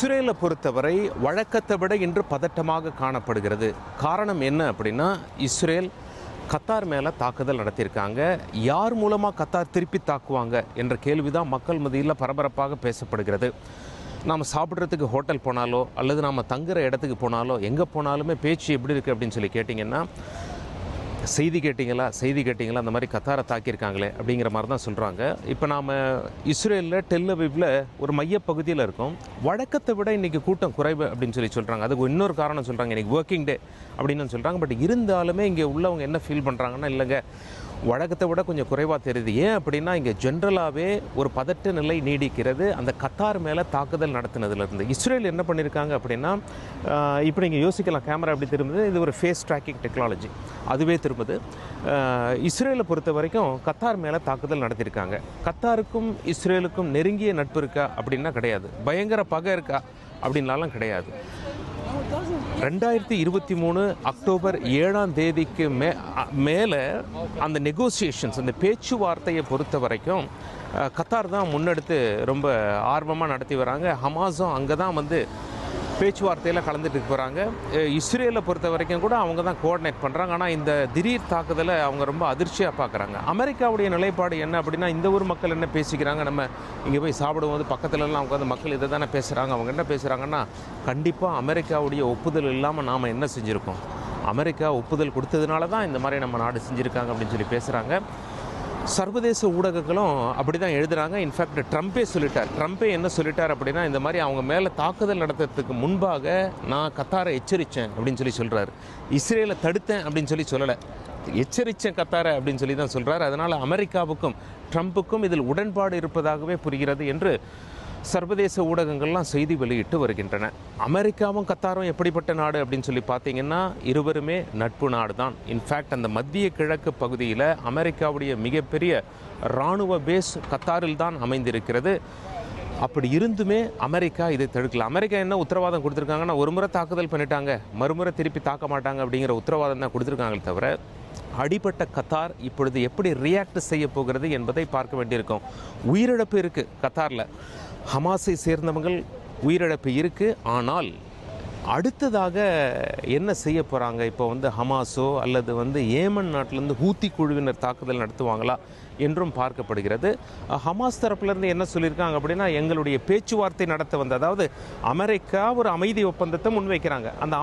இஸ்ரேலை பொறுத்தவரை வழக்கத்தை விட இன்று பதட்டமாக காணப்படுகிறது. காரணம் என்ன அப்படின்னா, இஸ்ரேல் கத்தார் மேலே தாக்குதல் நடத்தியிருக்காங்க. யார் மூலமாக கத்தார் திருப்பி தாக்குவாங்க என்ற கேள்விதான் மக்கள் மத்தியில் பரபரப்பாக பேசப்படுகிறது. நாம் சாப்பிட்றதுக்கு ஹோட்டல் போனாலோ அல்லது நாம் தங்குற இடத்துக்கு போனாலோ எங்கே போனாலுமே பேச்சு எப்படி இருக்குது அப்படின்னு சொல்லி கேட்டிங்கன்னா, செய்தி கேட்டிங்களா அந்த மாதிரி கத்தாரை தாக்கியிருக்காங்களே அப்படிங்கிற மாதிரி தான் சொல்கிறாங்க. இப்போ நாம் இஸ்ரேலில் டெல் அவீவில் ஒரு மையப்பகுதியில் இருக்கோம். வழக்கத்தை விட இன்றைக்கி கூட்டம் குறைவு அப்படின்னு சொல்லி சொல்கிறாங்க. அதுக்கு இன்னொரு காரணம் சொல்கிறாங்க, இன்றைக்கி ஒர்க்கிங் டே அப்படின்னு சொல்கிறாங்க. பட் இருந்தாலுமே இங்கே உள்ளவங்க என்ன ஃபீல் பண்ணுறாங்கன்னா, இல்லைங்க வழக்கத்தை விட கொஞ்சம் குறைவாக தெரியுது. ஏன் அப்படின்னா, இங்கே ஜென்ரலாகவே ஒரு பதட்ட நிலை நீடிக்கிறது அந்த கத்தார் மேலே தாக்குதல் நடத்தினதுலேருந்து. இஸ்ரேல் என்ன பண்ணியிருக்காங்க அப்படின்னா, இப்போ நீங்கள் யோசிக்கலாம், கேமரா எப்படி திரும்புது, இது ஒரு ஃபேஸ் ட்ராக்கிங் டெக்னாலஜி, அதுவே திரும்புது. இஸ்ரேலை பொறுத்த வரைக்கும் கத்தார் மேலே தாக்குதல் நடத்தியிருக்காங்க. கத்தாருக்கும் இஸ்ரேலுக்கும் நெருங்கிய நட்பு இருக்கா அப்படின்னா கிடையாது. பயங்கர பகை இருக்கா அப்படின்னாலும் கிடையாது. 2023 அக்டோபர் 7ஆம் தேதிக்கு மேலே அந்த நெகோசியேஷன்ஸ், அந்த பேச்சுவார்த்தையை பொறுத்த வரைக்கும் கத்தார் தான் முன்னெடுத்து ரொம்ப ஆர்வமாக நடத்தி வராங்க. ஹமாஸும் அங்கே தான் பேச்சுவார்த்தையில் கலந்துட்டு போகிறாங்க. இஸ்ரேலை பொறுத்த வரைக்கும் கூட அவங்க தான் கோஆர்டினேட் பண்ணுறாங்க. ஆனால் இந்த திடீர் தாக்குதலை அவங்க ரொம்ப அதிர்ச்சியாக பார்க்குறாங்க. அமெரிக்காவுடைய நிலைப்பாடு என்ன அப்படின்னா, இந்த ஊர் மக்கள் என்ன பேசிக்கிறாங்க, நம்ம இங்கே போய் சாப்பிடும்போது பக்கத்துலலாம் அவங்க மக்கள் இதை தானே பேசுகிறாங்க. அவங்க என்ன பேசுகிறாங்கன்னா, கண்டிப்பாக அமெரிக்காவுடைய ஒப்புதல் இல்லாமல் நாம் என்ன செஞ்சுருக்கோம், அமெரிக்கா ஒப்புதல் கொடுத்ததுனால தான் இந்த மாதிரி நம்ம நாடு செஞ்சுருக்காங்க அப்படின்னு சொல்லி பேசுகிறாங்க. சர்வதேச ஊடகங்களும் அப்படி தான் எழுதுகிறாங்க. இன்ஃபேக்ட் ட்ரம்ப்பே என்ன சொல்லிட்டார் அப்படின்னா, இந்த மாதிரி அவங்க மேலே தாக்குதல் நடத்துறதுக்கு முன்பாக நான் கத்தாரை எச்சரித்தேன் அப்படின்னு சொல்லி சொல்கிறார். இஸ்ரேலை தடுத்தேன் அப்படின்னு சொல்லி சொல்லலை, எச்சரித்தேன் கத்தாரை அப்படின்னு சொல்லி தான் சொல்கிறார். அதனால் அமெரிக்காவுக்கும் ட்ரம்ப்புக்கும் இதில் உடன்பாடு இருப்பதாகவே புரிகிறது என்று சர்வதேச ஊடகங்கள்லாம் செய்தி வெளியிட்டு வருகின்றன. அமெரிக்காவும் கத்தாரும் எப்படிப்பட்ட நாடு அப்படின்னு சொல்லி பார்த்தீங்கன்னா, இருவருமே நட்பு நாடு தான். இன்ஃபேக்ட் அந்த மத்திய கிழக்கு பகுதியில் அமெரிக்காவுடைய மிகப்பெரிய இராணுவ பேஸ் கத்தாரில் தான் அமைந்திருக்கிறது. அப்படி இருந்துமே அமெரிக்கா இதை தடுக்கல. அமெரிக்கா என்ன உத்தரவாதம் கொடுத்துருக்காங்கன்னா, ஒரு முறை தாக்குதல் பண்ணிட்டாங்க, மறுமுறை திருப்பி தாக்க மாட்டாங்க அப்படிங்கிற உத்தரவாதம் தான் கொடுத்துருக்காங்களே தவிர, அடிபட்ட கத்தார் இப்பொழுது எப்படி ரியாக்ட் செய்ய போகிறது என்பதை பார்க்க வேண்டியிருக்கும். உயிரிழப்பு இருக்குது கத்தாரில், ஹமாஸை சேர்ந்தவங்கள் உயிரிழப்பு இருக்குது. ஆனால் அடுத்ததாக என்ன செய்ய போகிறாங்க, இப்போ ஹமாஸோ அல்லது ஏமன் நாட்டிலேருந்து ஹூத்தி குழுவினர் தாக்குதல் நடத்துவாங்களா என்றும் பார்க்கப்படுகிறது. ஹமாஸ் தரப்புலேருந்து என்ன சொல்லியிருக்காங்க அப்படின்னா, எங்களுடைய பேச்சுவார்த்தை நடத்த அதாவது அமெரிக்கா ஒரு அமைதி ஒப்பந்தத்தை முன்வைக்கிறாங்க. அந்த